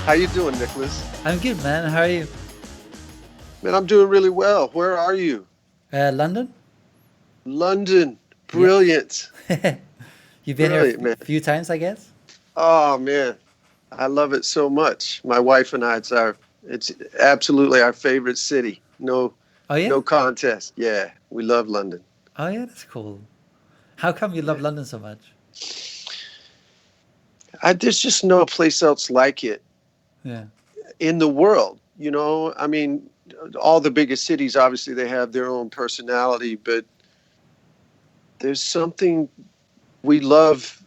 How you doing, Niclas? I'm good, man. How are you? Man, I'm doing really well. Where are you? London? London. Yeah. Brilliant. You've been here Brilliant, a man. few times, I guess? Oh man, I love it so much. My wife and I, it's absolutely our favorite city. No, Oh, yeah? no contest. Yeah, we love London. Oh, yeah, that's cool. How come you love Yeah. London so much? There's just no place else like it Yeah. in the world. I mean, all the biggest cities obviously they have their own personality, but there's something we love.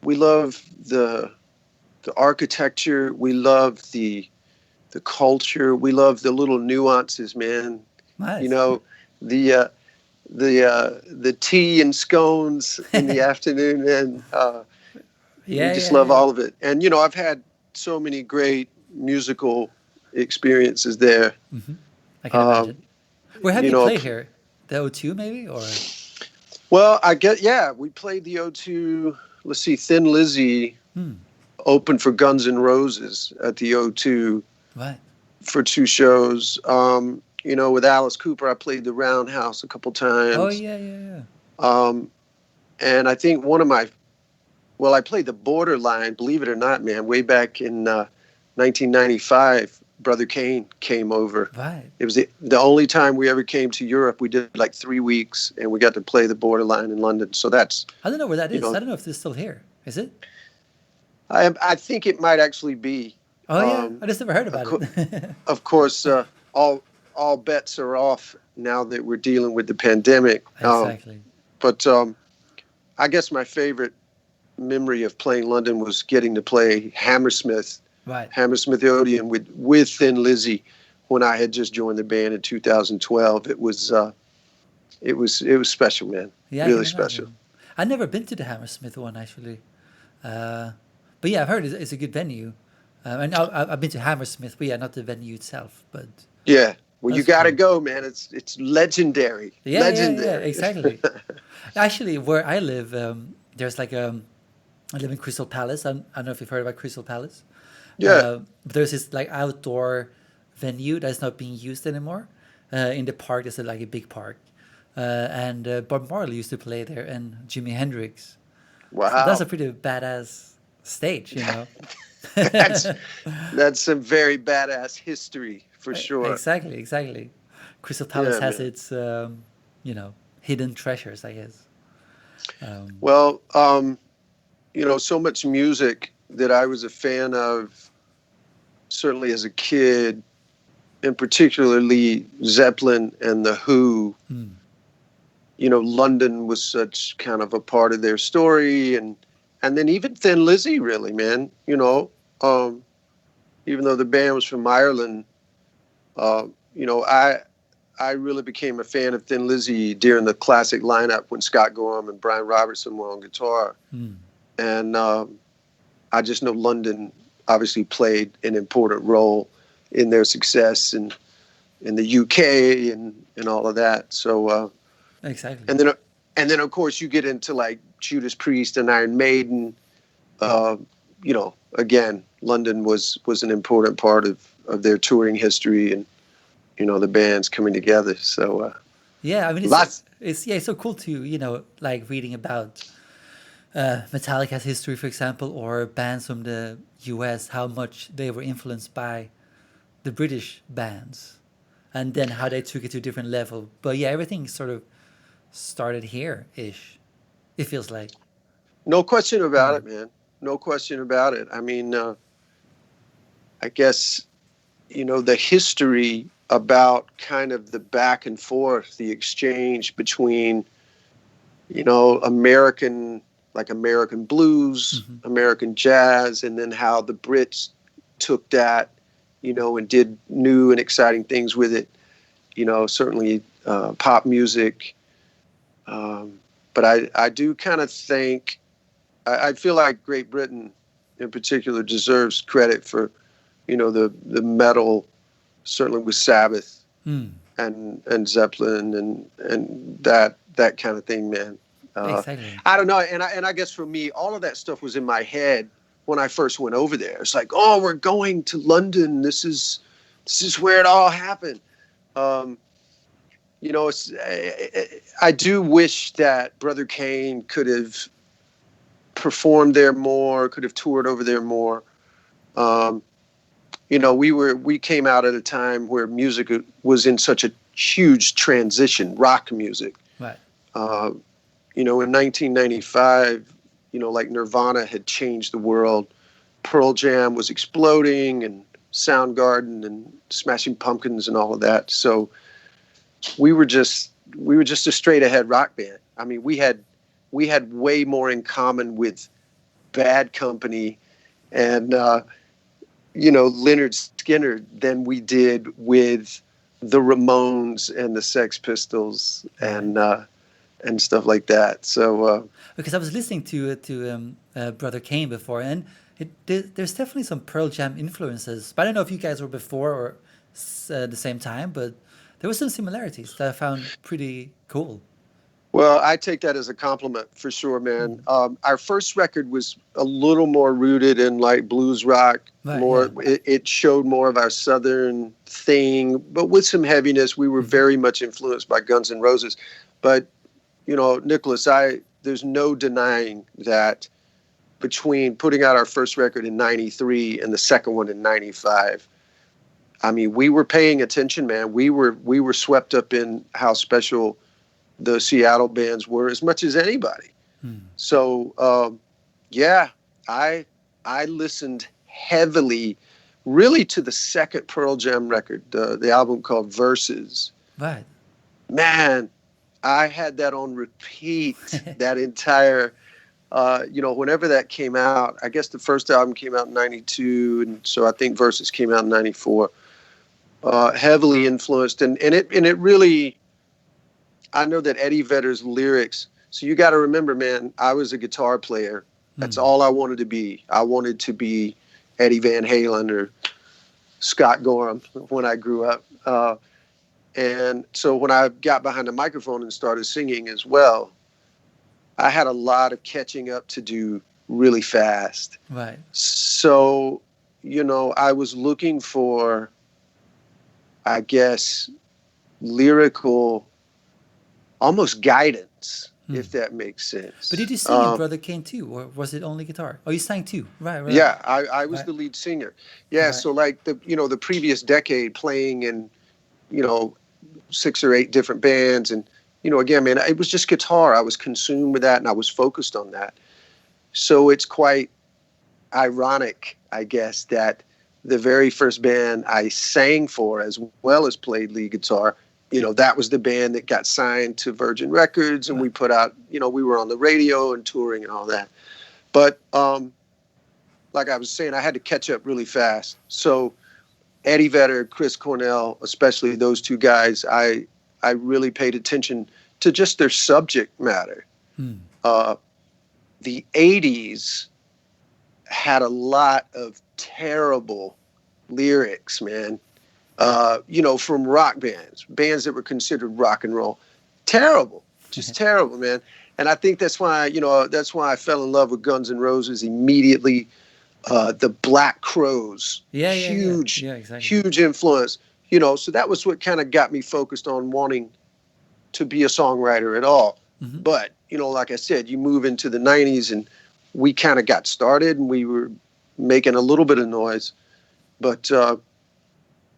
We love the architecture. We love the culture. We love the little nuances, man. You Nice. know, the uh, the tea and scones in the afternoon, and we Yeah, just yeah, love yeah. all of it. And I've had so many great musical experiences there. hmm I can Um, imagine. Where have you you know, played here? The O2 maybe? Or. well, we played the O2. Let's see, Thin Lizzy Hmm. opened for Guns N' Roses at the O2 Right. for two shows. With Alice Cooper, I played the Roundhouse a couple Oh, times. yeah, yeah, yeah. Um, and I think I played the Borderline, believe it or not, man, way back in 1995. Brother Kane came over. Right. It was the only time we ever came to Europe. We did like 3 weeks, and we got to play the Borderline in London. So that's, I don't know where that you is. know, I don't know if it's still here. Is it? I think it might actually be. Oh, yeah. Um, I just never heard of, about co- it. of course, all bets are off now that we're dealing with the pandemic. Exactly. But I guess my favorite memory of playing London was getting to play Right. Hammersmith Odeon with Thin Lizzy when I had just joined the band in 2012. It was special, man. Yeah, I can Really special. imagine. I've never been to the Hammersmith one, actually. Uh, but yeah, I've heard it's a good venue. And I've been to Hammersmith, but yeah, not the venue itself. But Yeah. Well, you that's got to cool. go, man. It's legendary. Yeah, yeah, yeah, Legendary. exactly. Actually, where I live, there's like I live in Crystal Palace. I don't know if you've heard about Crystal Palace. Yeah. But there's this like outdoor venue that's not being used anymore. In the park, there's like a big park, and Bob Marley used to play there, and Jimi Hendrix. So that's a Wow. pretty badass stage, you know. That's that's some very badass history for sure. Exactly, exactly. Crystal Palace Yeah, has man. its, hidden treasures, I guess. Um, Well, so much music that I was a fan of, certainly as a kid, and particularly Zeppelin and the Who. hmm, London was such kind of a part of their story, and then even Thin Lizzy, really, man. Even though the band was from Ireland, uh, you know, I I really became a fan of Thin Lizzy during the classic lineup when Scott Gorham and Brian Robertson were on guitar, hmm. and I just know London obviously played an important role in their success in the UK and all of that. So Exactly. and then of course you get into like Judas Priest and Iron Maiden. Again, London was an important part of their touring history and the bands coming together. So Yeah, I mean, lots. it's so cool to like reading about Metallica's history, for example, or bands from the U.S. how much they were influenced by the British bands, and then how they took it to a different level. But yeah, everything sort of started here ish. It feels like. No question about Hmm. it, man. No question about it. I mean, I guess the history about kind of the back and forth, the exchange between American blues, Hmm. American jazz, and then how the Brits took that, and did new and exciting things with it. Certainly pop music. But I do kind of think, I feel like Great Britain in particular deserves credit for, the metal, certainly with Sabbath Hmm. and Zeppelin and that kind of thing, man. Uh, Exactly. I don't know, and I guess for me, all of that stuff was in my head when I first went over there. It's like, oh, we're going to London. This is where it all happened. Um, it's I do wish that Brother Kane could have performed there more, could have toured over there more. Um, we came out at a time where music was in such a huge transition, rock music. Right. Uh, in 1995, like Nirvana had changed the world. Pearl Jam was exploding, and Soundgarden and Smashing Pumpkins and all of that. So we were just a straight ahead rock band. I mean, we had way more in common with Bad Company and Leonard Skinner than we did with the Ramones and the Sex Pistols and stuff like that. So Because I was listening to Brother Kane before, and there's definitely some Pearl Jam influences. But I don't know if you guys were before or the same time, but there were some similarities that I found pretty cool. well, I take that as a compliment for sure, man. Our first record was a little more rooted in like blues rock. Right, More, yeah. it showed more of our southern thing, but with some heaviness. We were very much influenced by Guns N' Roses. But Niclas, there's no denying that between putting out our first record in '93 and the second one in '95, I mean, we were paying attention, man. We were swept up in how special the Seattle bands were as much as anybody. So, yeah, I listened heavily, really, to the second Pearl Jam record, the album called Versus. Right. Man, I had that on repeat that entire, whenever that came out. I guess the first album came out in '92, and so I think Versus came out in '94. Heavily influenced, and it really. I know that Eddie Vedder's lyrics. So you got to remember, man, I was a guitar player. That's all I wanted to be. I wanted to be Eddie Van Halen or Scott Gorham when I grew up. And so when I got behind the microphone and started singing as well, I had a lot of catching up to do really fast. Right. So, I was looking for, I guess, lyrical, almost guidance, if that makes sense. But did you sing in Brother Kane too, or was it only guitar? Oh, you sang too. Right. Yeah, I was the lead singer. Yeah, Right. so like the previous decade playing in, 6 or 8 different bands. And, again, man, it was just guitar. I was consumed with that and I was focused on that. So it's quite ironic, I guess, that the very first band I sang for as well as played lead guitar, that was the band that got signed to Virgin Records, and we put out, we were on the radio and touring and all that. But like I was saying, I had to catch up really fast. So Eddie Vedder, Chris Cornell, especially those two guys, I really paid attention to just their subject matter. The 80s had a lot of terrible lyrics, man. From rock bands that were considered rock and roll. Terrible, just terrible, man. And I think that's why I fell in love with Guns N' Roses immediately. The Black Crowes, huge influence. So that was what kind of got me focused on wanting to be a songwriter at all. But, like I said, you move into the '90s and we kind of got started and we were making a little bit of noise. But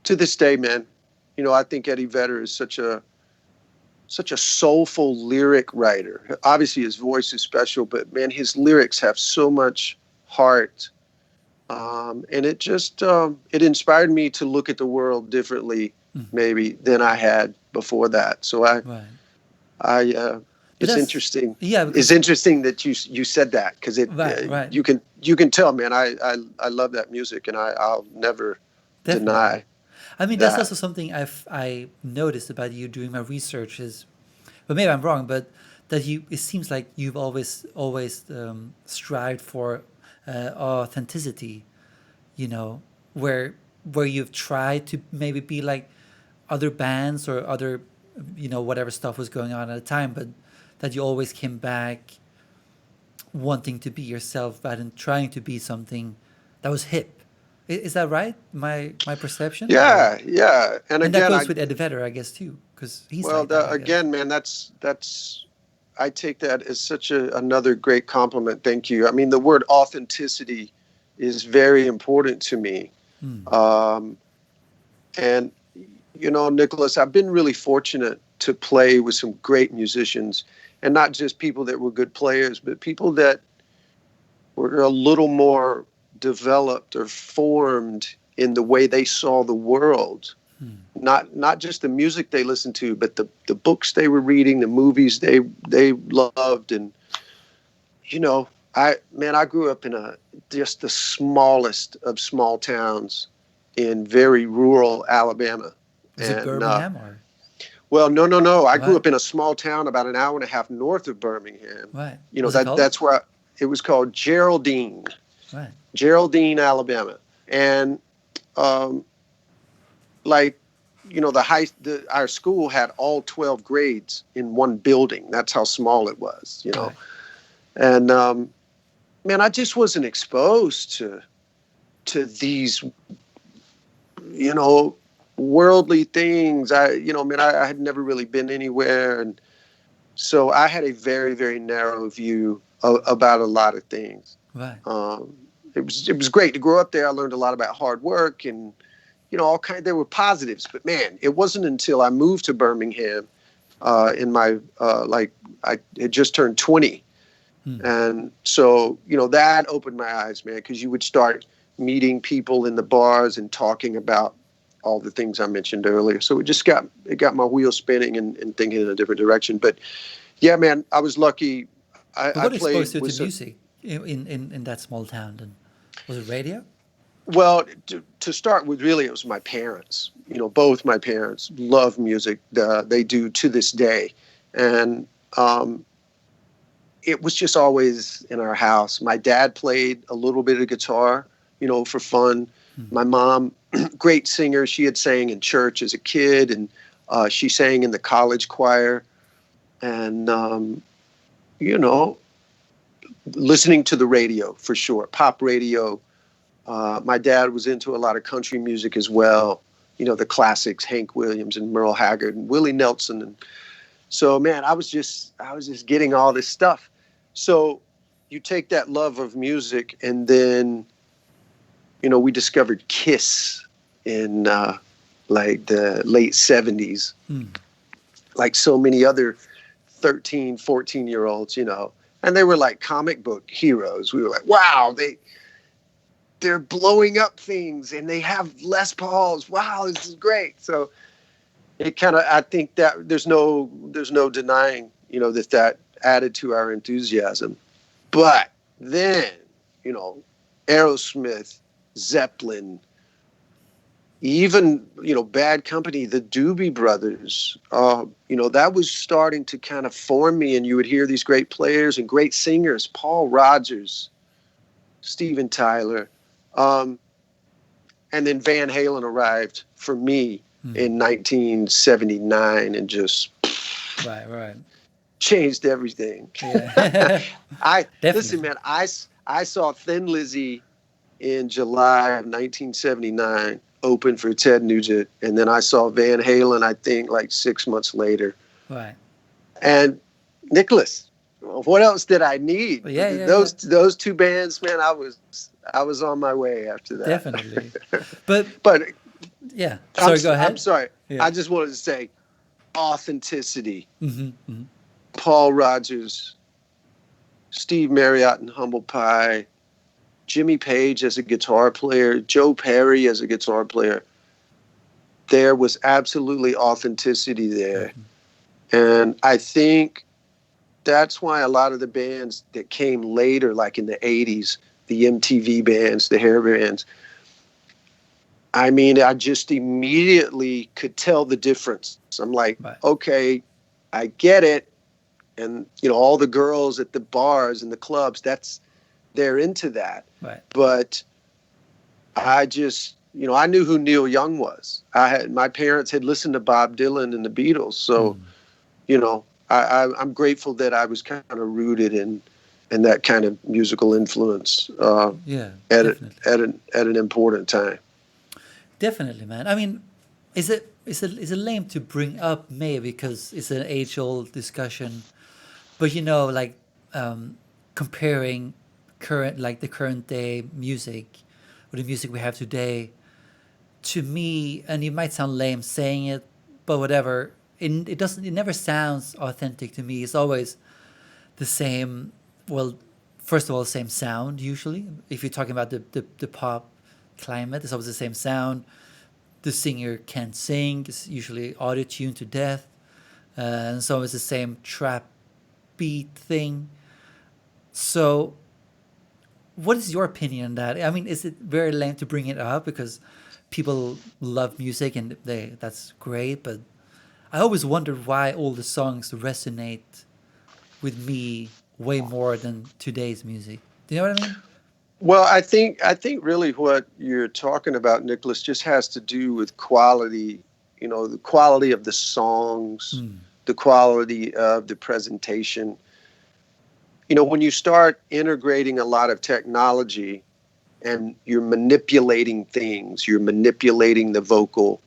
to this day, man, I think Eddie Vedder is such a soulful lyric writer. Obviously, his voice is special, but man, his lyrics have so much heart, and it just it inspired me to look at the world differently, maybe than I had before that. So it's interesting. Yeah, it's interesting that you said that because right. You can tell, man. I love that music, and I'll never deny. I mean, that's also something I noticed about you doing my research is, but maybe I'm wrong, but that it seems like you've always strived for authenticity, where you've tried to maybe be like other bands or other, whatever stuff was going on at the time, but that you always came back wanting to be yourself rather than trying to be something that was hip. Is that right? My perception, or Yeah, yeah. And and that again, goes with Eddie Vedder, I guess too, because he's well, like that, I guess. again, man, that's I take that as such another great compliment. Thank you. I mean, the word authenticity is very important to me. Hmm. Um, and Niclas, I've been really fortunate to play with some great musicians, and not just people that were good players, but people that were a little more developed or formed in the way they saw the world. Hmm. Not just the music they listened to, but the books they were reading, the movies they loved. And I grew up in just the smallest of small towns in very rural Alabama. Was it And Birmingham or well, no. I grew what? up in a small town about an hour and a half north of Birmingham. What was it called? That's where it was called Geraldine, What? Geraldine, Alabama. And um, like our school had all 12 grades in one building. That's how small it was. Right. And man, I just wasn't exposed to these worldly things. I had never really been anywhere, and so I had a very, very narrow view about a lot of things. Right. It was great to grow up there. I learned a lot about hard work and all kind. There were positives, but man, it wasn't until I moved to Birmingham in my I had just turned 20, Hmm. and so that opened my eyes, man, because you would start meeting people in the bars and talking about all the things I mentioned earlier. So it got my wheels spinning and thinking in a different direction. But yeah, man, I was lucky. But I what exposed played you with to music in that small town? Then was it radio? well, to start with, really, it was my parents. Both my parents love music. They do to this day. And it was just always in our house. My dad played a little bit of guitar, for fun. Hmm. My mom, great singer. She had sang in church as a kid, and she sang in the college choir. And, listening to the radio for sure, pop radio. My dad was into a lot of country music as well. The classics, Hank Williams and Merle Haggard and Willie Nelson. And so, man, I was just getting all this stuff. So you take that love of music, and then, we discovered Kiss in like the late 70s, Hmm. like so many other 13, 14-year-olds, and they were like comic book heroes. We were like, wow, they're blowing up things and they have Les Pauls. Wow, this is great. So it kind of, I think that there's no denying, that added to our enthusiasm. But then, Aerosmith, Zeppelin, even, Bad Company, the Doobie Brothers, that was starting to kind of form me. And you would hear these great players and great singers, Paul Rodgers, Steven Tyler. And then Van Halen arrived for me in 1979 and just Right. changed everything. Yeah. Listen, man, I saw Thin Lizzy in July of 1979 open for Ted Nugent, and then I saw Van Halen, I think, like 6 months later. Right. And Niclas, what else did I need? Well, yeah. Those two bands, man, I was on my way after that. Definitely. But yeah. Go ahead. I'm sorry. Yeah. I just wanted to say authenticity. Mm-hmm, mm-hmm. Paul Rodgers, Steve Marriott and Humble Pie, Jimmy Page as a guitar player, Joe Perry as a guitar player. There was absolutely authenticity there. Mm-hmm. And I think that's why a lot of the bands that came later, like in the 80s, the MTV bands, the hair bands, I mean, I just immediately could tell the difference. I'm like, Right. okay, I get it. And, all the girls at the bars and the clubs, they're into that. Right. But I just, I knew who Neil Young was. My parents had listened to Bob Dylan and the Beatles. So, I'm grateful that I was kind of rooted and that kind of musical influence Yeah, at definitely. at an important time. Definitely, man. I mean, is it lame to bring up May because it's an age old discussion, but like comparing the current day music with the music we have today, to me, and it might sound lame saying it, but whatever. It never sounds authentic to me. It's always the same. Well, first of all, same sound usually. If you're talking about the pop climate, it's always the same sound. The singer can't sing. It's usually auto tuned to death, and so it's the same trap beat thing. So, what is your opinion on that? I mean, is it very lame to bring it up because people love music and that's great, but I always wondered why all the songs resonate with me way more than today's music. Do you know what I mean? Well, I think really what you're talking about, Nicholas, just has to do with quality. You know, the quality of the songs, Mm. the quality of the presentation. You know, when you start integrating a lot of technology and you're manipulating things, you're manipulating the vocal,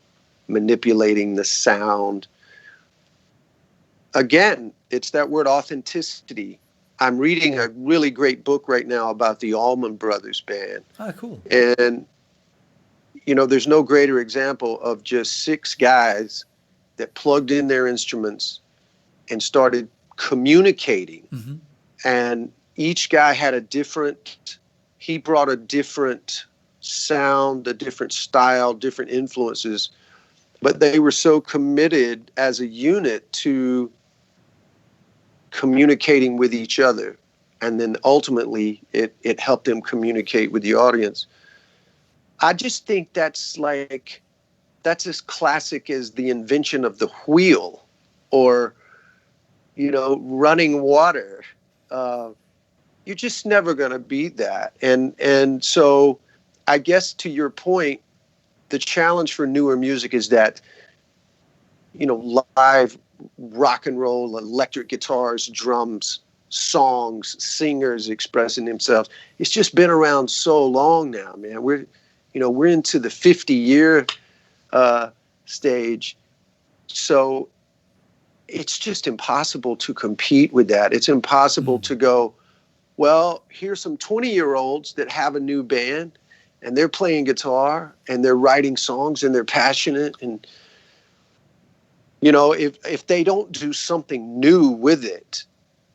manipulating the sound. Again, it's that word authenticity. I'm reading a really great book right now about the Allman Brothers Band. Ah, cool. And, you know, there's no greater example of just six guys that plugged in their instruments and started communicating. Hmm. And each guy had he brought a different sound, a different style, different influences, but they were so committed as a unit to communicating with each other. And then ultimately it helped them communicate with the audience. I just think that's as classic as the invention of the wheel or, running water. Uh, you're just never going to beat that. And so I guess to your point, the challenge for newer music is that, live rock and roll, electric guitars, drums, songs, singers expressing themselves. It's just been around so long now, man. We're into the 50-year stage. So it's just impossible to compete with that. It's impossible Mm. to go, well, here's some 20-year-olds that have a new band and they're playing guitar and they're writing songs and they're passionate. And, if they don't do something new with it,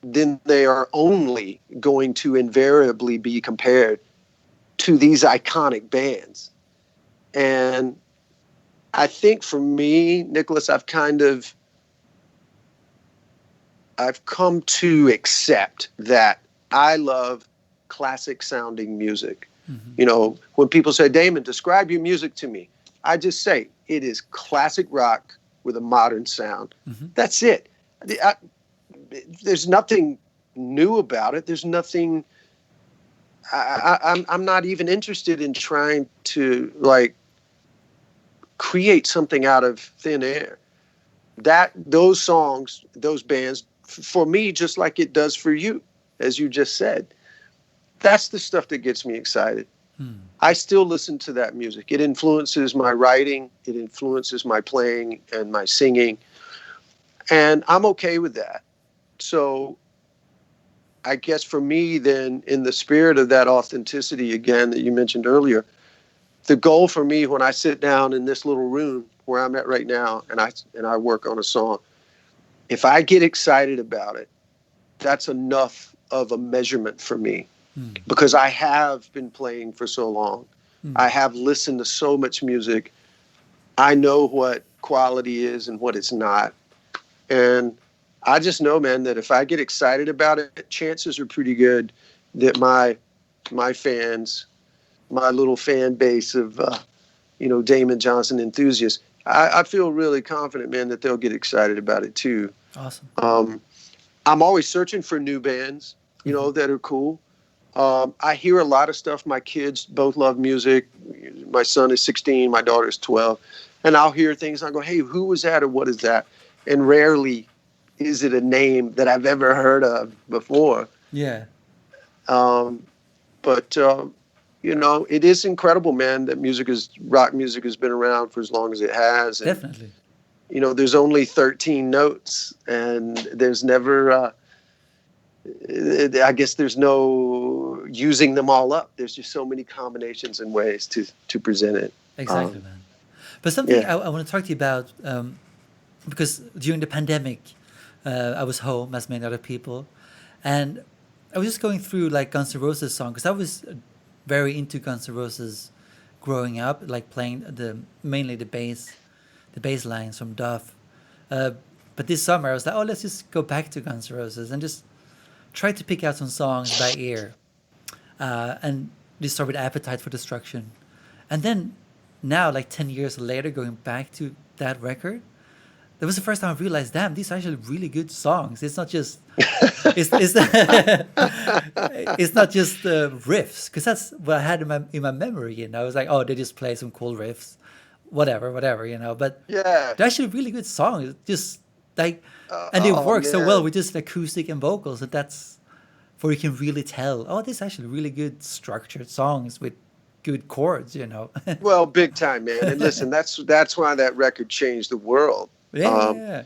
then they are only going to invariably be compared to these iconic bands. And I think for me, Nicholas, I've come to accept that I love classic sounding music. Hmm. When people say, Damon, describe your music to me, I just say it is classic rock with a modern sound. Hmm. That's it. There's nothing new about it. There's nothing. I'm not even interested in trying to create something out of thin air. Those songs, those bands, for me, just like it does for you, as you just said, that's the stuff that gets me excited. Mm. I still listen to that music. It influences my writing. It influences my playing and my singing. And I'm okay with that. So I guess for me, then, in the spirit of that authenticity, again, that you mentioned earlier, the goal for me when I sit down in this little room where I'm at right now and I work on a song, if I get excited about it, that's enough of a measurement for me Mm. because I have been playing for so long. I Mm. have listened to so much music. I know what quality is and what it's not. And I just know, man, that if I get excited about it, chances are pretty good that my fans, my little fan base of Damon Johnson enthusiasts, I feel really confident, man, that they'll get excited about it too. Awesome. Um, I'm always searching for new bands, Hmm. that are cool. I hear a lot of stuff. My kids both love music. My son is 16, my daughter is 12. And I'll hear things. And I go, hey, who was that or what is that? And rarely is it a name that I've ever heard of before. Yeah. Um, but you know, it is incredible, man, that rock music has been around for as long as it has, and Definitely. you know, there's only 13 notes, and there's never. I guess there's no using them all up. There's just so many combinations and ways to present it. Exactly, Um, man. But something yeah. I want to talk to you about, because during the pandemic, I was home as many other people, and I was just going through like Guns N' Roses songs because I was very into Guns N' Roses growing up, like playing mainly the bass lines from Duff. Uh, but this summer I was like, oh, let's just go back to Guns N' Roses and just try to pick out some songs by ear, and just start with Appetite for Destruction, and then now, like 10 years later, going back to that record, that was the first time I realized, damn, these are actually really good songs. It's not just it's it's not just riffs, because that's what I had in my memory. I was like, oh, they just play some cool riffs, whatever. But Yeah. they're actually really good songs. Just like, and they Oh work so well man. with just acoustic and vocals that that's where you can really tell. Oh, this is actually really good structured songs with good chords. Well, big time, man. And listen, that's why that record changed the world. Yeah, yeah, Um, yeah.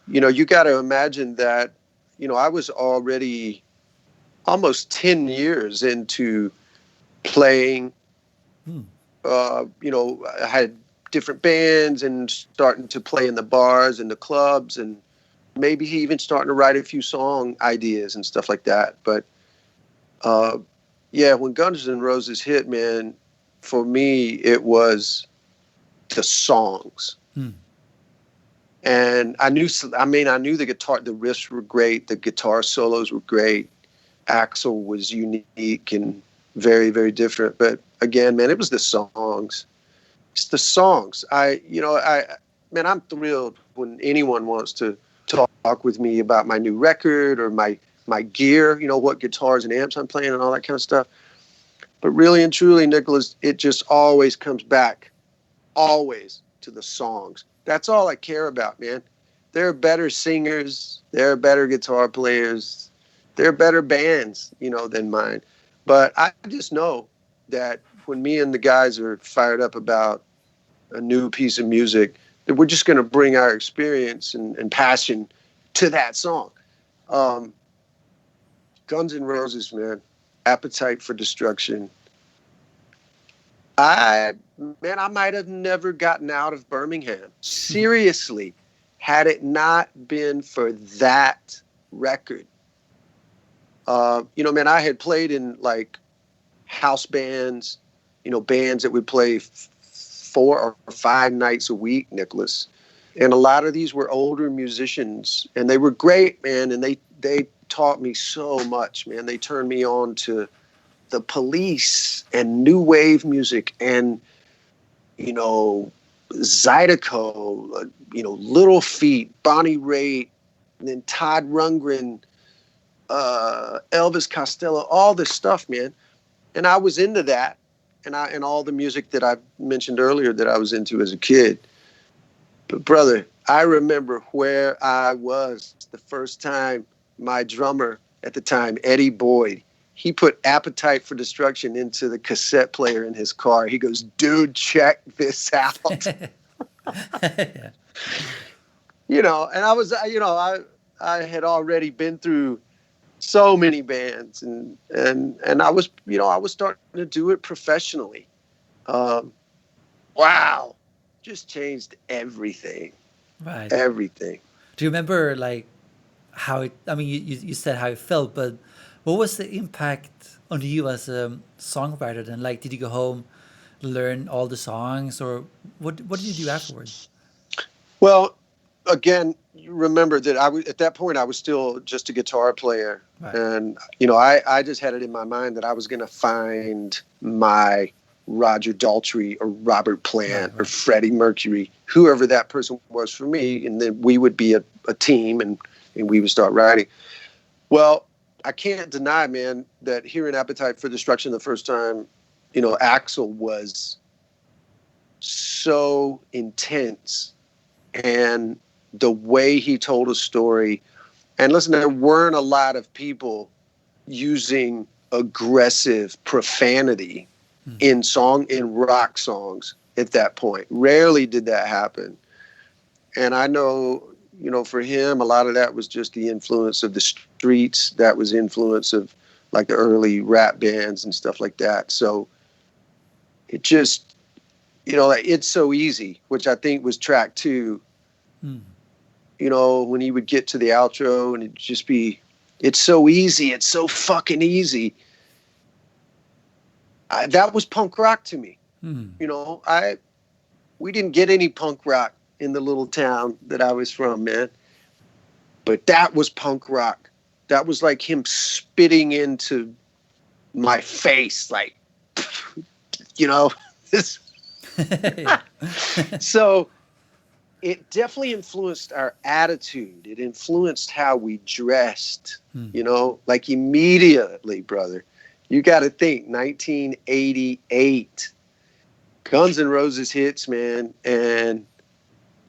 you know, you got to imagine that. You know, I was already almost 10 years into playing. Hmm. You know, I had different bands and starting to play in the bars and the clubs, and maybe even starting to write a few song ideas and stuff like that. But uh, yeah, when Guns N' Roses hit, man, for me it was the songs. Hmm. And I knew the riffs were great, the guitar solos were great. Axl was unique and very, very different. But again, man, it was the songs. It's the songs. Man, I'm thrilled when anyone wants to talk with me about my new record or my gear, what guitars and amps I'm playing and all that kind of stuff. But really and truly, Niclas, it just always comes back, always, to the songs. That's all I care about, man. There are better singers, there are better guitar players, there are better bands, than mine. But I just know that when me and the guys are fired up about a new piece of music, that we're just going to bring our experience and passion to that song. Um, Guns N' Roses, man. Appetite for Destruction. I I might have never gotten out of Birmingham. Seriously, had it not been for that record. Man, I had played in like house bands, bands that would play 4 or 5 nights a week, Niclas. And a lot of these were older musicians, and they were great, man. And they taught me so much, man. They turned me on to the Police and new wave music and, Zydeco, Little Feat, Bonnie Raitt, and then Todd Rundgren, Elvis Costello, all this stuff, man. And I was into that, and all the music that I mentioned earlier that I was into as a kid. But brother, I remember where I was the first time my drummer at the time, Eddie Boyd, he put Appetite for Destruction into the cassette player in his car. He goes, dude, check this out. Yeah. And I had already been through so many bands, and I was starting to do it professionally. Um, wow, just changed everything, Right. everything. Do you remember like how it? I mean, you said how it felt, but what was the impact on you as a songwriter? Then, like, did you go home, learn all the songs, or what did you do afterwards? Well, again, you remember that I was at that point I was still just a guitar player, Right. and I just had it in my mind that I was going to find my Roger Daltrey or Robert Right. Plant or Right. Freddie Mercury, whoever that person was for me, and then we would be a team, and we would start writing. Well, I can't deny, man, that hearing Appetite for Destruction the first time, Axl was so intense, and the way he told a story. And listen, there weren't a lot of people using aggressive profanity in rock songs at that point. Rarely did that happen. And I know, you know, for him, a lot of that was just the influence of the streets. That was influence of like the early rap bands and stuff like that. So it just, you know, like It's So Easy, which I think was track 2. You know, when he would get to the outro and it'd just be, it's so easy. It's so fucking easy. That was punk rock to me. You know, we didn't get any punk rock in the little town that I was from, man. But that was punk rock. That was like him spitting into my face, like, you know. So it definitely influenced our attitude. It influenced how we dressed, you know, like immediately, brother. You got to think 1988, Guns N' Roses hits, man. And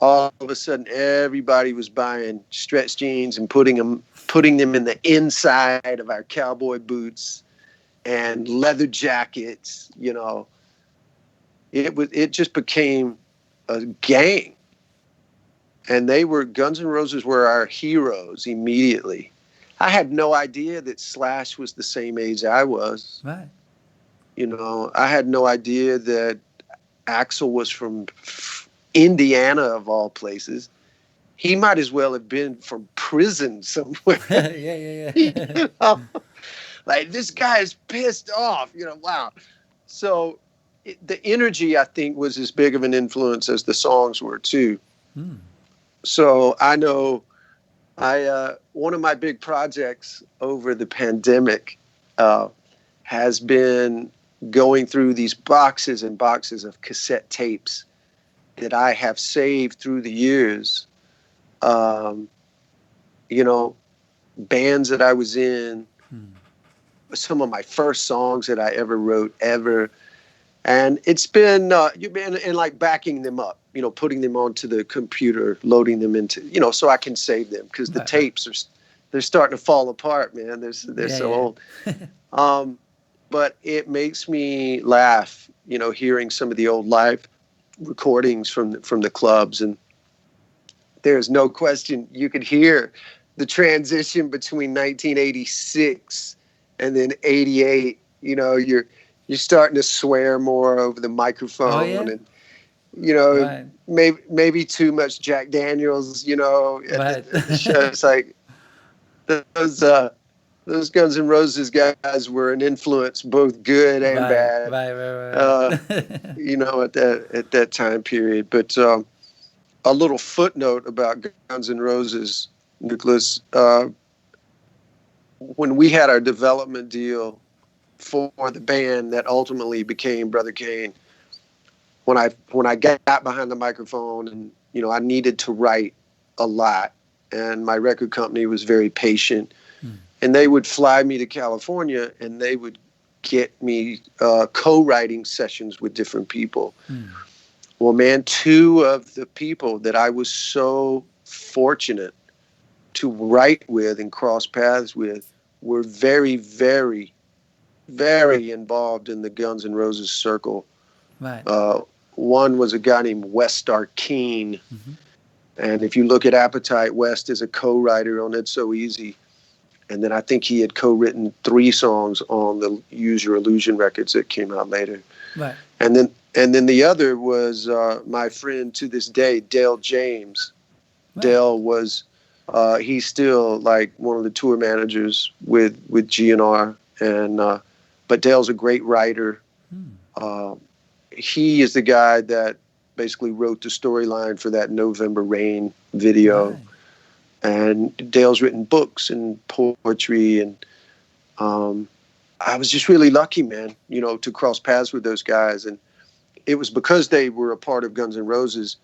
all of a sudden everybody was buying stretch jeans and putting them in the inside of our cowboy boots and leather jackets, you know. It just became a gang. And Guns N' Roses were our heroes immediately. I had no idea that Slash was the same age I was. Right. You know, I had no idea that Axl was from Indiana, of all places. He might as well have been from prison somewhere. Yeah. You know? Like, this guy is pissed off. You know, wow. So the energy, I think, was as big of an influence as the songs were, too. So I know one of my big projects over the pandemic has been going through these boxes and boxes of cassette tapes that I have saved through the years. You know, bands that I was in, some of my first songs that I ever wrote ever. And it's been, and like backing them up, you know, putting them onto the computer, loading them into, you know, so I can save them, because the tapes they're starting to fall apart, man. They're so old. But it makes me laugh, you know, hearing some of the old live recordings from the clubs, and there's no question you could hear the transition between 1986 and then 88. You know, you're starting to swear more over the microphone, and you know, maybe too much Jack Daniels. You know, at the show. It's like those Guns N' Roses guys were an influence, both good and bad. Right. You know, at that time period. But a little footnote about Guns N' Roses, Niclas. When we had our development deal for the band that ultimately became Brother Kane, when I got behind the microphone, and you know, I needed to write a lot, and my record company was very patient, and they would fly me to California, and they would get me co-writing sessions with different people. Well, man, 2 of the people that I was so fortunate to write with and cross paths with were very, very, very involved in the Guns N' Roses circle. Right. One was a guy named West Arkeen. And if you look at Appetite, West is a co-writer on It's So Easy. And then I think he had co-written 3 songs on the Use Your Illusion records that came out later. Right. And then the other was my friend to this day, Dale James. Right. Dale was, he's still like one of the tour managers with GNR. And, but Dale's a great writer. He is the guy that basically wrote the storyline for that November Rain video. Right. And Dale's written books and poetry. And I was just really lucky, man, you know, to cross paths with those guys. And it was because they were a part of Guns N' Roses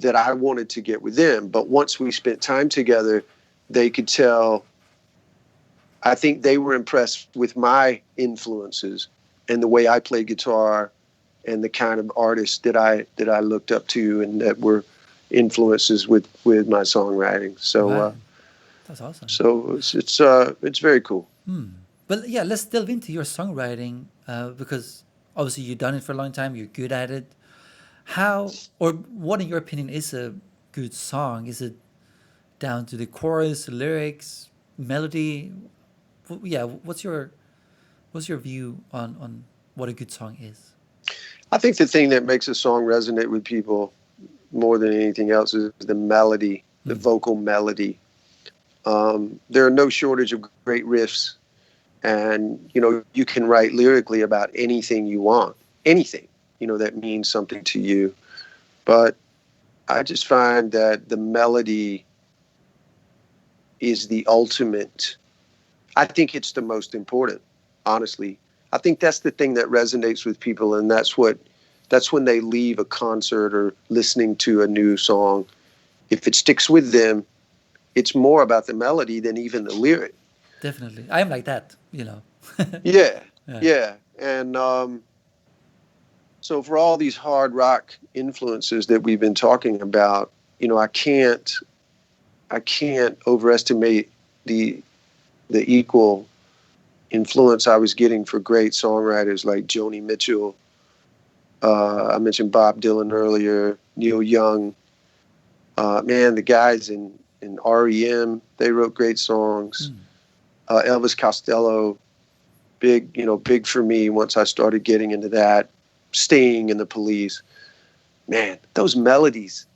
that I wanted to get with them. But once we spent time together, they could tell, I think they were impressed with my influences and the way I played guitar and the kind of artists that I looked up to and that were influences with my songwriting. So that's awesome. So it's very cool. But yeah, let's delve into your songwriting because obviously you've done it for a long time. You're good at it. How or what, in your opinion, is a good song? Is it down to the chorus, lyrics, melody? Yeah, what's your view on what a good song is? I think the thing that makes a song resonate with people more than anything else is the melody, the Mm, vocal melody. There are no shortage of great riffs, and you can write lyrically about anything you want, anything that means something to you. But I just find that the melody is the ultimate. I think it's the most important, honestly. I think that's the thing that resonates with people, and that's when they leave a concert or listening to a new song. If it sticks with them, it's more about the melody than even the lyric. definitely, I am like that. You know. Yeah, Yeah. yeah. And so for all these hard rock influences that we've been talking about, I can't overestimate the equal influence I was getting for great songwriters like Joni Mitchell. I mentioned Bob Dylan earlier, Neil Young. Man, the guys in REM, they wrote great songs. Mm. Elvis Costello, big for me once I started getting into that. Sting and the Police. Man, those melodies.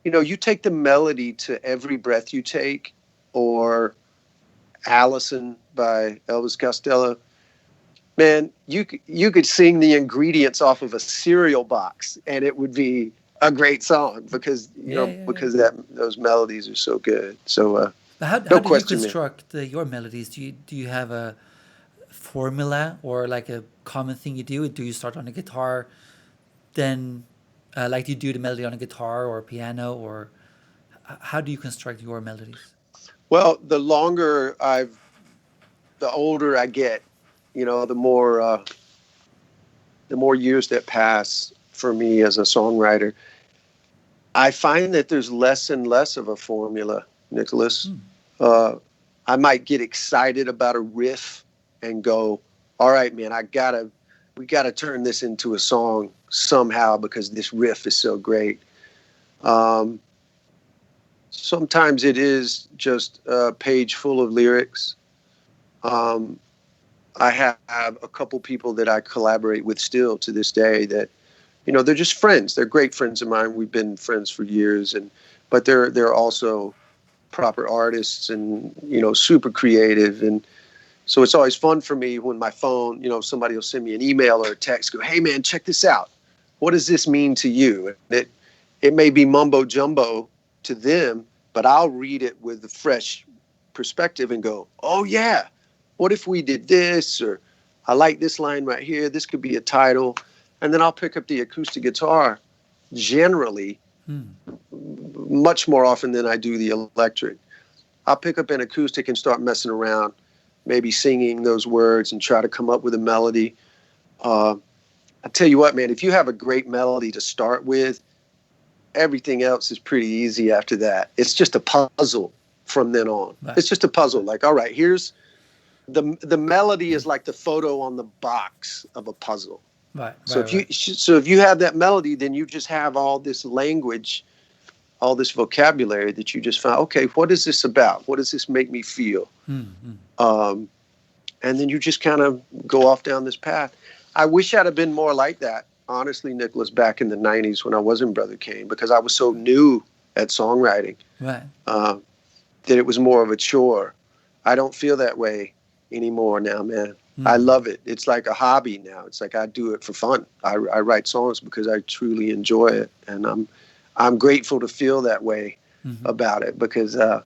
You take the melody to Every Breath You Take or Allison by Elvis Costello. Man, you could sing the ingredients off of a cereal box and it would be a great song because Yeah, yeah, yeah. that those melodies are so good. So But how no do you question, man. construct your melodies? Do you have a formula or like a common thing you do? Do you start on a guitar, then like do you do the melody on a guitar or piano, or how do you construct your melodies? Well, the older I get, the more years that pass for me as a songwriter, I find that there's less and less of a formula, Nicholas. Hmm. Uh, I might get excited about a riff and go, all right, man, we gotta turn this into a song somehow because this riff is so great. Um, Sometimes it is just a page full of lyrics. Um, I have a couple people that I collaborate with still to this day that they're just friends. They're great friends of mine. We've been friends for years, but they're also proper artists and super creative. And so it's always fun for me when my phone, somebody will send me an email or a text, go, hey man, check this out. What does this mean to you? And it may be mumbo jumbo to them, but I'll read it with a fresh perspective and go, oh yeah, what if we did this? Or I like this line right here. This could be a title. And then I'll pick up the acoustic guitar generally Hmm. much more often than I do the electric. I'll pick up an acoustic and start messing around, maybe singing those words and try to come up with a melody. Uh, I tell you what, man, if you have a great melody to start with, everything else is pretty easy after that. It's just a puzzle from then on. Right, It's just a puzzle. Like, all right, here's the melody is like the photo on the box of a puzzle. right, So right, right. if you have that melody, then you just have all this language, all this vocabulary that you just found. Okay, what is this about? What does this make me feel? Hmm. Hmm. Um, and then you just kind of go off down this path. I wish I'd have been more like that, honestly, Niclas, back in the '90s when I was in Brother Kane, because I was so new at songwriting Right. uh, that it was more of a chore. I don't feel that way anymore now, man. I Hmm. love it. It's like a hobby now. It's like I do it for fun. I write songs because I truly enjoy it, and I'm grateful to feel that way Hmm. about it because I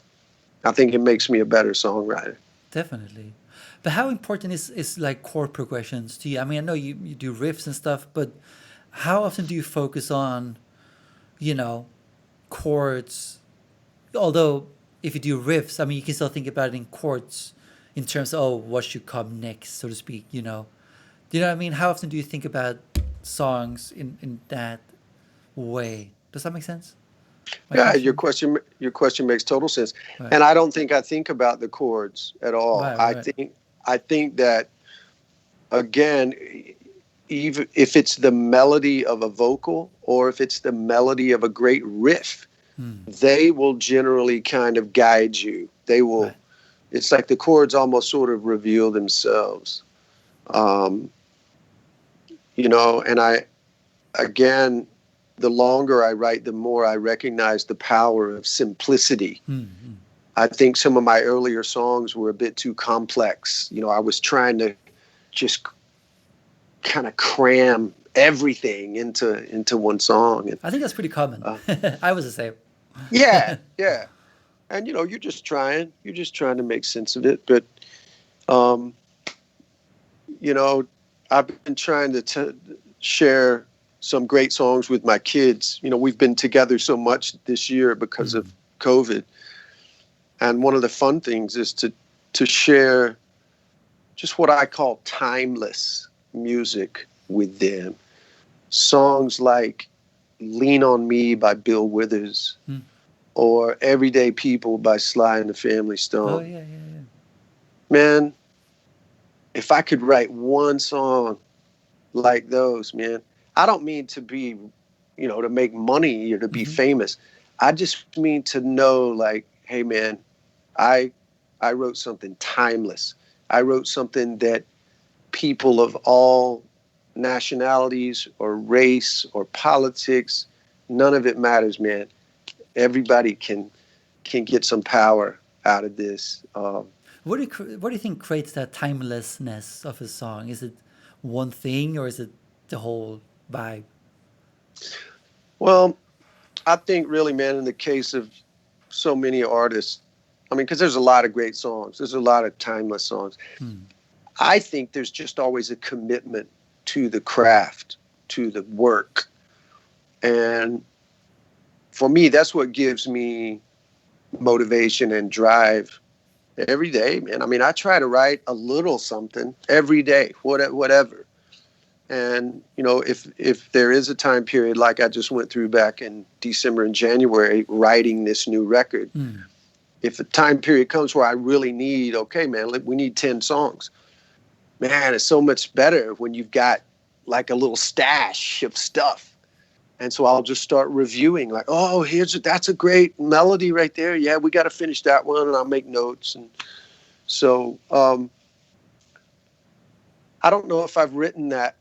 think it makes me a better songwriter. Definitely. But how important is like chord progressions to you? I mean, I know you do riffs and stuff, but how often do you focus on, you know, chords? Although if you do riffs, I mean, you can still think about it in chords in terms of, oh, what should come next, so to speak, you know. Do you know what I mean? How often do you think about songs in that way? Does that make sense? My Yeah, your question? question makes total sense, Right. and I don't think I think about the chords at all. Right, right, I right. think I think that, again, even if it's the melody of a vocal or if it's the melody of a great riff, they will generally kind of guide you. They will, Right. it's like the chords almost sort of reveal themselves. Um, and again, the longer I write, the more I recognize the power of simplicity. I think some of my earlier songs were a bit too complex. I was trying to just kind of cram everything into one song. And I think that's pretty common. I was the same. yeah, yeah. And you're just trying to make sense of it. But um, I've been trying to share some great songs with my kids. We've been together so much this year because of COVID. And one of the fun things is to share just what I call timeless music with them. Songs like Lean on Me by Bill Withers or Everyday People by Sly and the Family Stone. Oh, yeah. Man, if I could write one song like those, man, I don't mean to be, to make money or to be famous. I just mean to know, like, hey, man, I wrote something timeless. I wrote something that people of all nationalities or race or politics, none of it matters, man. Everybody can get some power out of this. What do you think creates that timelessness of a song? Is it one thing or is it the whole vibe? Well, I think really, man, in the case of so many artists, I mean, because there's a lot of great songs. There's a lot of timeless songs. I think there's just always a commitment to the craft, to the work. And for me, that's what gives me motivation and drive every day, man. I mean, I try to write a little something every day, whatever. And, if there is a time period like I just went through back in December and January writing this new record, if a time period comes where I really need, okay, man, we need 10 songs. Man, it's so much better when you've got like a little stash of stuff. And so I'll just start reviewing like, oh, that's a great melody right there. Yeah, we got to finish that one. And I'll make notes. And so I don't know if I've written that,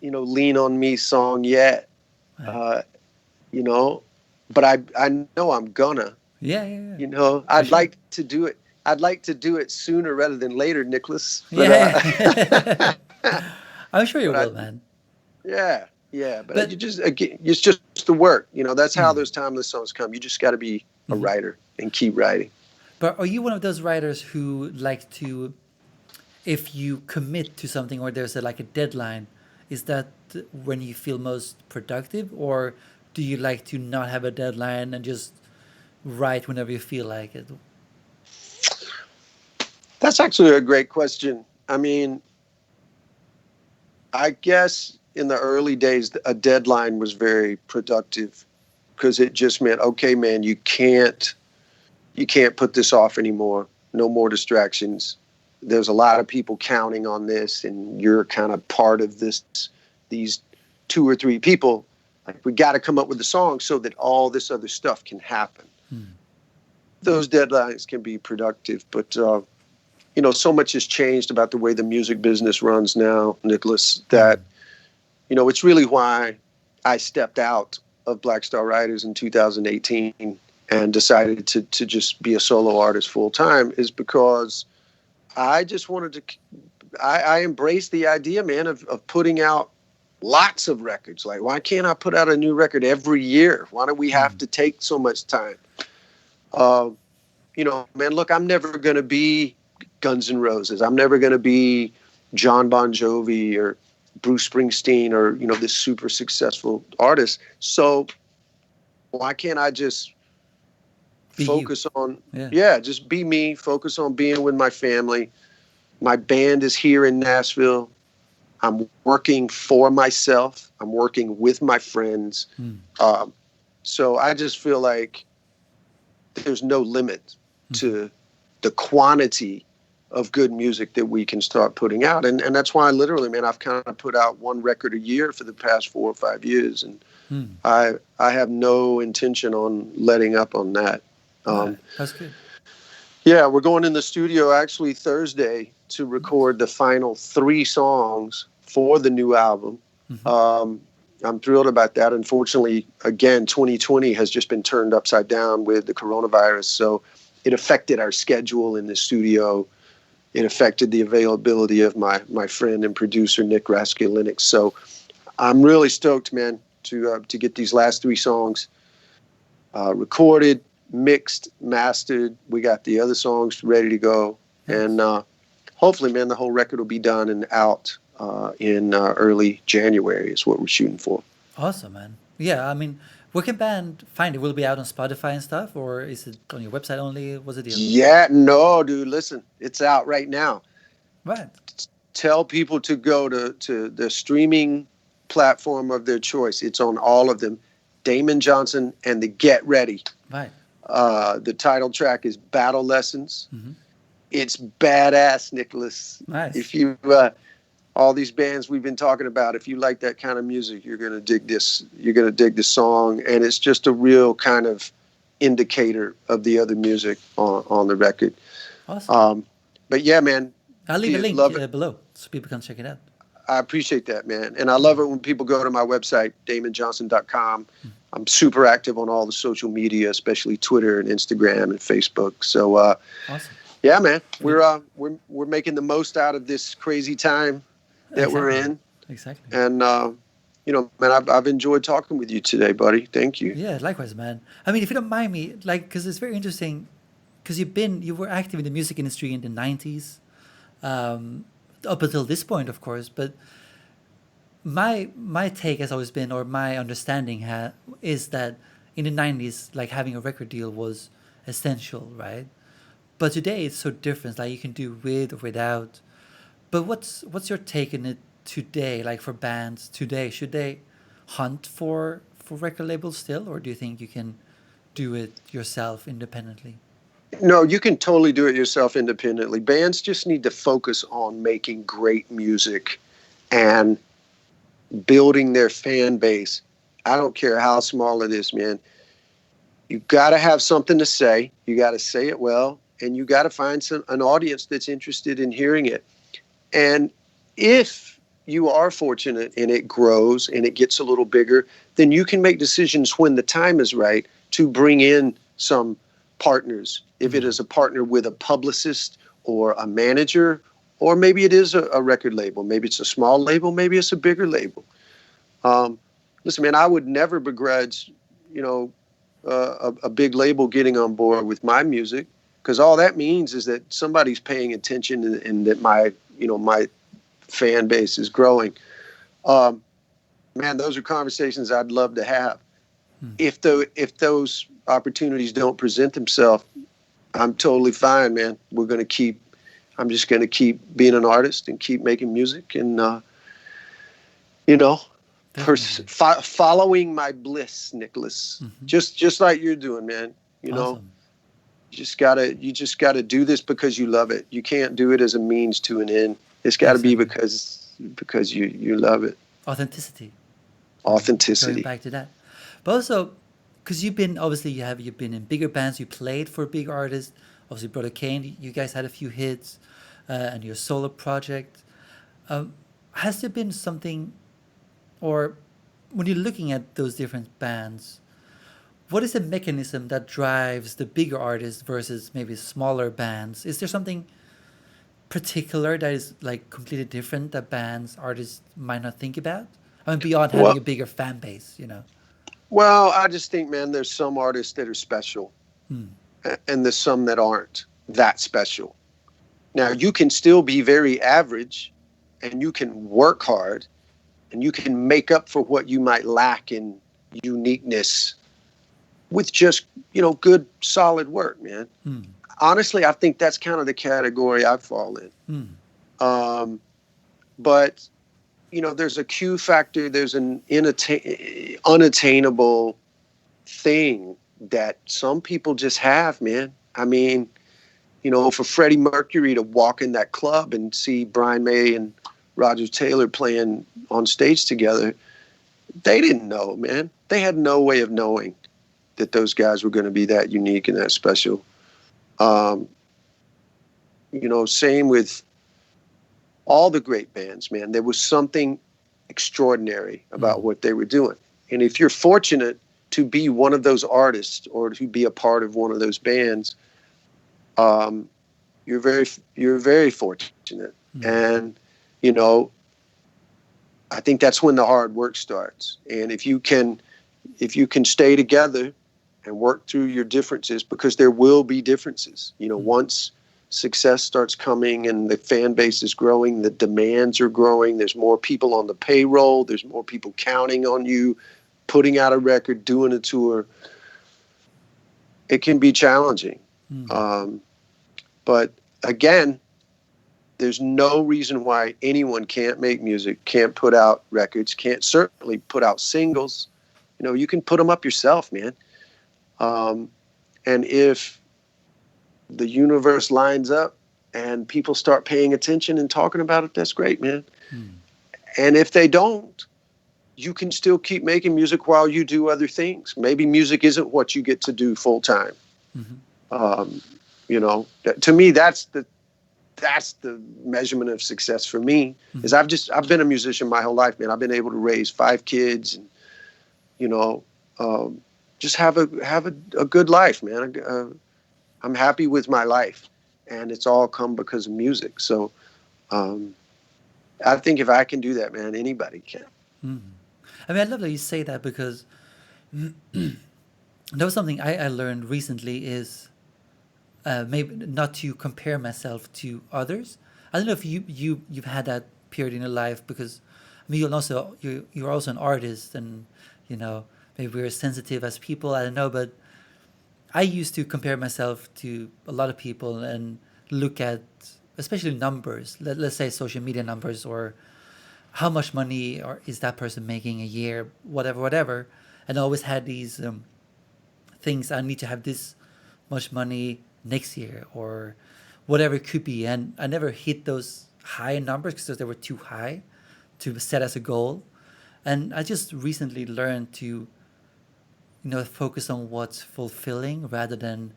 Lean on Me song yet, Right. but I know I'm gonna. Yeah. I'd sure. like to do it. I'd like to do it sooner rather than later, Niclas. But Yeah. I'm sure you but I, will, man. yeah. But But it's just the work. That's how those timeless songs come. You just got to be a writer and keep writing. but are you one of those writers who like to, if you commit to something or there's like a deadline, is that when you feel most productive, or do you like to not have a deadline and just write whenever you feel like it? That's actually a great question. I mean, I guess in the early days, a deadline was very productive because it just meant, okay, man, you can't put this off anymore. No more distractions. There's a lot of people counting on this, and you're kind of part of these 2 or 3 people. Like, we got to come up with a song so that all this other stuff can happen. Those deadlines can be productive, but so much has changed about the way the music business runs now, Niclas, that it's really why I stepped out of Black Star Writers in 2018 and decided to just be a solo artist full time, is because I just wanted to. I embraced the idea, man, of putting out lots of records. Like, why can't I put out a new record every year? Why do we have to take so much time? Man, look, I'm never going to be Guns N' Roses. I'm never going to be John Bon Jovi or Bruce Springsteen or, this super successful artist. So why can't I just Be you. focus on, Yeah. just be me, focus on being with my family. My band is here in Nashville. I'm working for myself. I'm working with my friends. So I just feel like there's no limit to the quantity of good music that we can start putting out. And that's why literally, man, I've kind of put out one record a year for the past 4 or 5 years. And Hmm. I have no intention on letting up on that. Right. That's good. Yeah, we're going in the studio actually Thursday to record the final 3 songs for the new album. Hmm. I'm thrilled about that. Unfortunately, again, 2020 has just been turned upside down with the coronavirus. So it affected our schedule in the studio. It affected the availability of my friend and producer, Niclas. So I'm really stoked, man, to get these last 3 songs recorded, mixed, mastered. We got the other songs ready to go. Nice. And hopefully, man, the whole record will be done and out in early January is what we're shooting for. Awesome, man. Yeah, I mean, where can band find it? Will it be out on Spotify and stuff, or is it on your website only? What's the deal? Yeah, no, dude, listen, it's out right now. Right. Tell people to go to the streaming platform of their choice. It's on all of them. Damon Johnson and the Get Ready. Right. The title track is Battle Lessons. Hmm. It's badass, Niclas. Nice. If you all these bands we've been talking about, if you like that kind of music, you're gonna dig this. You're gonna dig the song, and it's just a real kind of indicator of the other music on the record. Awesome. But yeah, man, I'll leave a link love it. below so people can check it out. I appreciate that, man. And I love it when people go to my website, damonjohnson.com. I'm super active on all the social media, especially Twitter and Instagram and Facebook. So, Awesome. yeah, man, we're making the most out of this crazy time that we're in. Exactly. And, man, I've enjoyed talking with you today, buddy. Thank you. Yeah, likewise, man. I mean, if you don't mind me, like, because it's very interesting, because you were active in the music industry in the 90s, up until this point, of course. But my take has always been, or my understanding is that in the 90s, like having a record deal was essential, right? But today it's so different. Like you can do with or without. But what's your take on it today? Like for bands today, should they hunt for record labels still, or do you think you can do it yourself independently? No, you can totally do it yourself independently. Bands just need to focus on making great music and building their fan base. I don't care how small it is, man. You got to have something to say. You got to say it well, and you got to find an audience that's interested in hearing it. And if you are fortunate and it grows and it gets a little bigger, then you can make decisions when the time is right to bring in some partners. If it is a partner with a publicist or a manager, or maybe it is a record label, maybe it's a small label, maybe it's a bigger label. Listen, man, I would never begrudge, a big label getting on board with my music, because all that means is that somebody's paying attention and that my fan base is growing. Man, those are conversations I'd love to have. If those opportunities don't present themselves, I'm totally fine, man. I'm just going to keep being an artist and keep making music and, following my bliss, Niclas. Mm-hmm. Just like you're doing, man. Awesome. You just gotta do this because you love it. You can't do it as a means to an end. It's got to be because you love it. Authenticity. Authenticity. Going back to that, but also because you've been in bigger bands. You played for big artists. Obviously, Brother Kane. You guys had a few hits, and your solo project. Has there been something, or when you're looking at those different bands, what is the mechanism that drives the bigger artists versus maybe smaller bands? Is there something particular that is like completely different that artists might not think about? I mean, beyond having a bigger fan base, Well, I just think, man, there's some artists that are special, and there's some that aren't that special. Now, you can still be very average, and you can work hard, and you can make up for what you might lack in uniqueness with just, good, solid work, man. Honestly, I think that's kind of the category I fall in. But, there's a Q factor. There's an unattainable thing that some people just have, man. I mean, You know, for Freddie Mercury to walk in that club and see Brian May and Roger Taylor playing on stage together, they didn't know, man. They had no way of knowing that those guys were going to be that unique and that special. You know, same with all the great bands, man. There was something extraordinary about what they were doing. And if you're fortunate to be one of those artists or to be a part of one of those bands, you're very fortunate. And, you know, I think that's when the hard work starts. And if you can stay together and work through your differences, because there will be differences, you know, once success starts coming and the fan base is growing, the demands are growing, there's more people on the payroll, there's more people counting on you, putting out a record, doing a tour. It can be challenging. But again, there's no reason why anyone can't make music, can't put out records, can't certainly put out singles. You know, you can put them up yourself, man. And if the universe lines up and people start paying attention and talking about it, that's great, man. And if they don't, you can still keep making music while you do other things. Maybe music isn't what you get to do full time. You know, to me, that's the measurement of success for me. Is I've been a musician my whole life, man. I've been able to raise 5 kids and, you know, just have a good life, man. I'm happy with my life, and it's all come because of music. So I think if I can do that, man, anybody can. I mean, I love that you say that, because there was something I learned recently is maybe not to compare myself to others. I don't know if you've had that period in your life, because I mean, you're also an artist, and you know, maybe we're sensitive as people. I don't know, but I used to compare myself to a lot of people and look at, especially numbers. Let's say social media numbers, or how much money or is that person making a year, whatever. And I always had these things. I need to have this much money next year, or whatever it could be. And I never hit those high numbers because they were too high to set as a goal. And I just recently learned to, you know, focus on what's fulfilling rather than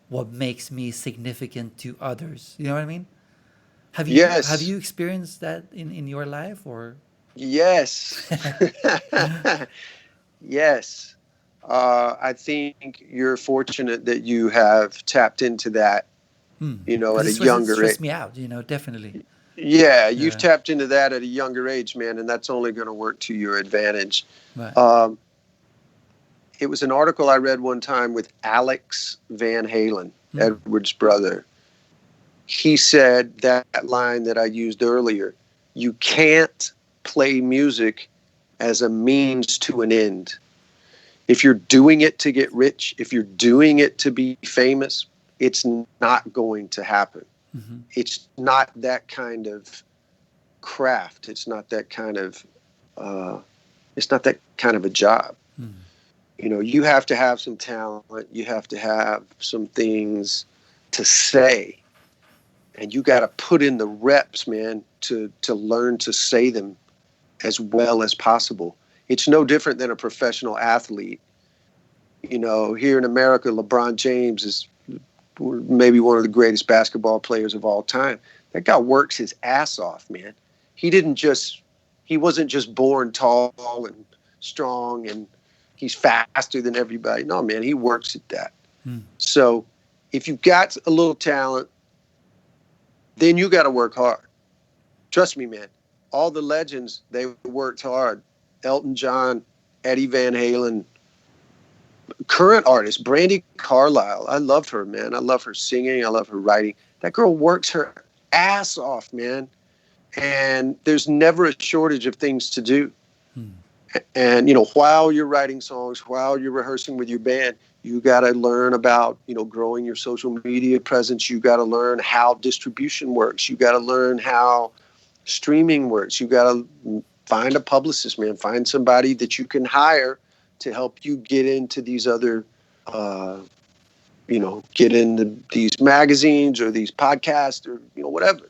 what makes me significant to others. You know what I mean? Have you experienced that in your life, or? Yes. Yes. I think you're fortunate that you have tapped into that, you know, at a younger age. It stressed me out, you know, definitely. Yeah, you've tapped into that at a younger age, man, and that's only going to work to your advantage. Right. It was an article I read one time with Alex Van Halen, Edward's brother. He said that line that I used earlier: you can't play music as a means to an end. If you're doing it to get rich, if you're doing it to be famous, it's not going to happen. It's not that kind of craft. It's not that kind of a job. You know, you have to have some talent. You have to have some things to say, and you got to put in the reps, man, to learn to say them as well as possible. It's no different than a professional athlete. You know, here in America, LeBron James is maybe one of the greatest basketball players of all time. That guy works his ass off, man. He wasn't just born tall and strong and he's faster than everybody. No, man, he works at that. So if you've got a little talent, then you got to work hard. Trust me, man. All the legends, they worked hard. Elton John, Eddie Van Halen, current artists, Brandi Carlile. I love her, man. I love her singing. I love her writing. That girl works her ass off, man. And there's never a shortage of things to do. And, you know, while you're writing songs, while you're rehearsing with your band, you got to learn about, you know, growing your social media presence. You got to learn how distribution works. You got to learn how streaming works. You got to find a publicist, man. Find somebody that you can hire to help you get into these other, get into these magazines or these podcasts or, whatever.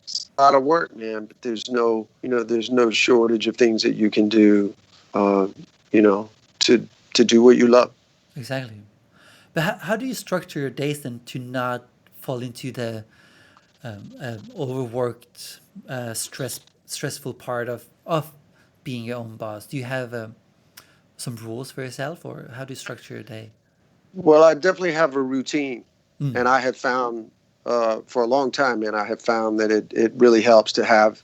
It's a lot of work, man, but there's no shortage of things that you can do, to do what you love. Exactly. But how do you structure your days then to not fall into the overworked, stressful part of being your own boss? Do you have some rules for yourself, or how do you structure your day? Well, I definitely have a routine, Mm. and I have found for a long time, man, I have found that it really helps to have,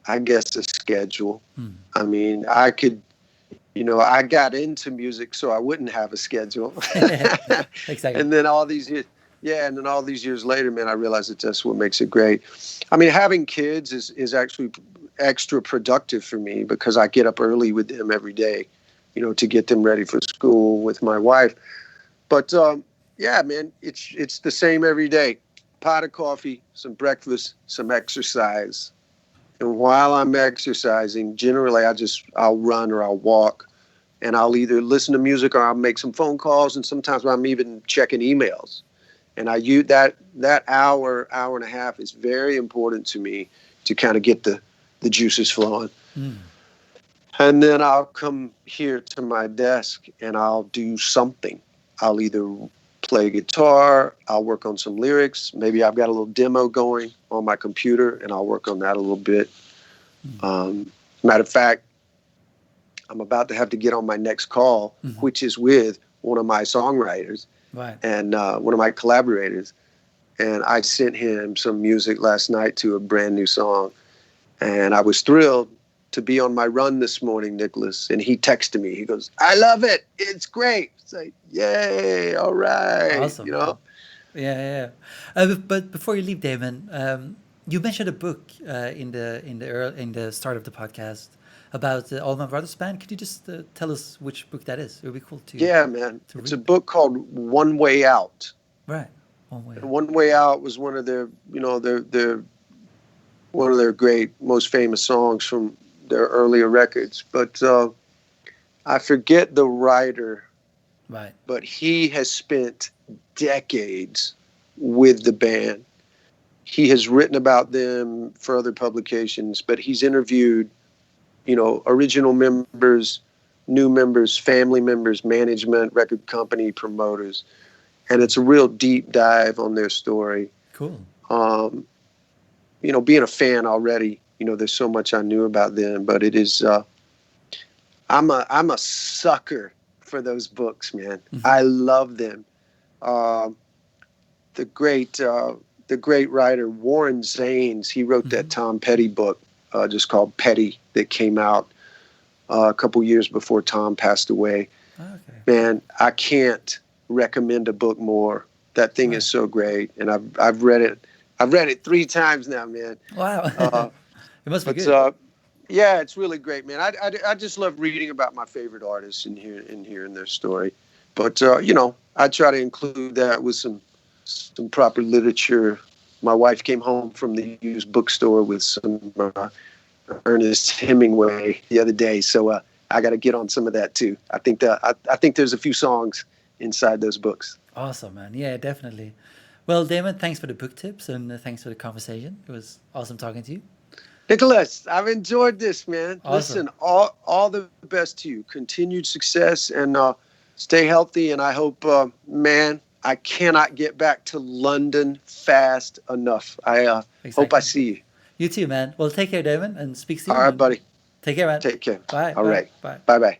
I guess, a schedule. I mean, I got into music so I wouldn't have a schedule. Exactly. And then all these years later, man, I realized that that's what makes it great. I mean, having kids is actually extra productive for me because I get up early with them every day, to get them ready for school with my wife. But yeah, man, it's the same every day. Pot of coffee, some breakfast, some exercise. And while I'm exercising, generally I'll run or I'll walk, and I'll either listen to music or I'll make some phone calls, and sometimes I'm even checking emails. And I use that hour and a half is very important to me to kind of get the juices flowing. And then I'll come here to my desk and I'll do something. I'll either play guitar, I'll work on some lyrics. Maybe I've got a little demo going on my computer and I'll work on that a little bit. Matter of fact, I'm about to have to get on my next call, which is with one of my songwriters. Right. And one of my collaborators. And I sent him some music last night to a brand new song. And I was thrilled to be on my run this morning, Niclas. And he texted me. He goes, "I love it. It's great." It's like, yay, all right. Awesome. Yeah. But before you leave, Damon, you mentioned a book in the start of the podcast about the All My Brothers band. Could you just tell us which book that is? It would be cool to. Yeah, man. To It's read. a book called One Way Out. Right. One way. And One Way Out was one of their great, most famous songs from their earlier records. But I forget the writer, Right. but he has spent decades with the band. He has written about them for other publications, but he's interviewed, original members, new members, family members, management, record company, promoters. And it's a real deep dive on their story. Cool. Being a fan already, there's so much I knew about them, but it is, I'm a sucker for those books, man. I love them. The great writer Warren Zanes, he wrote that Tom Petty book, just called Petty, that came out a couple years before Tom passed away. Okay. Man, I can't recommend a book more. That thing is so great, and I've read it. I've read it 3 times now, man. Wow. It must be good. Yeah, it's really great, man. I just love reading about my favorite artists and hearing their story. But I try to include that with some proper literature. My wife came home from the used bookstore with some Ernest Hemingway the other day, so I got to get on some of that too. I think there's a few songs inside those books. Awesome, man. Yeah, definitely. Well, Damon, thanks for the book tips and thanks for the conversation. It was awesome talking to you. Niclas, I've enjoyed this, man. Awesome. Listen, all the best to you. Continued success and stay healthy. And I hope, man, I cannot get back to London fast enough. I hope I see you. You too, man. Well, take care, Damon, and speak soon. All right, buddy. Take care, man. Take care. Bye. All right. Bye. Bye-bye.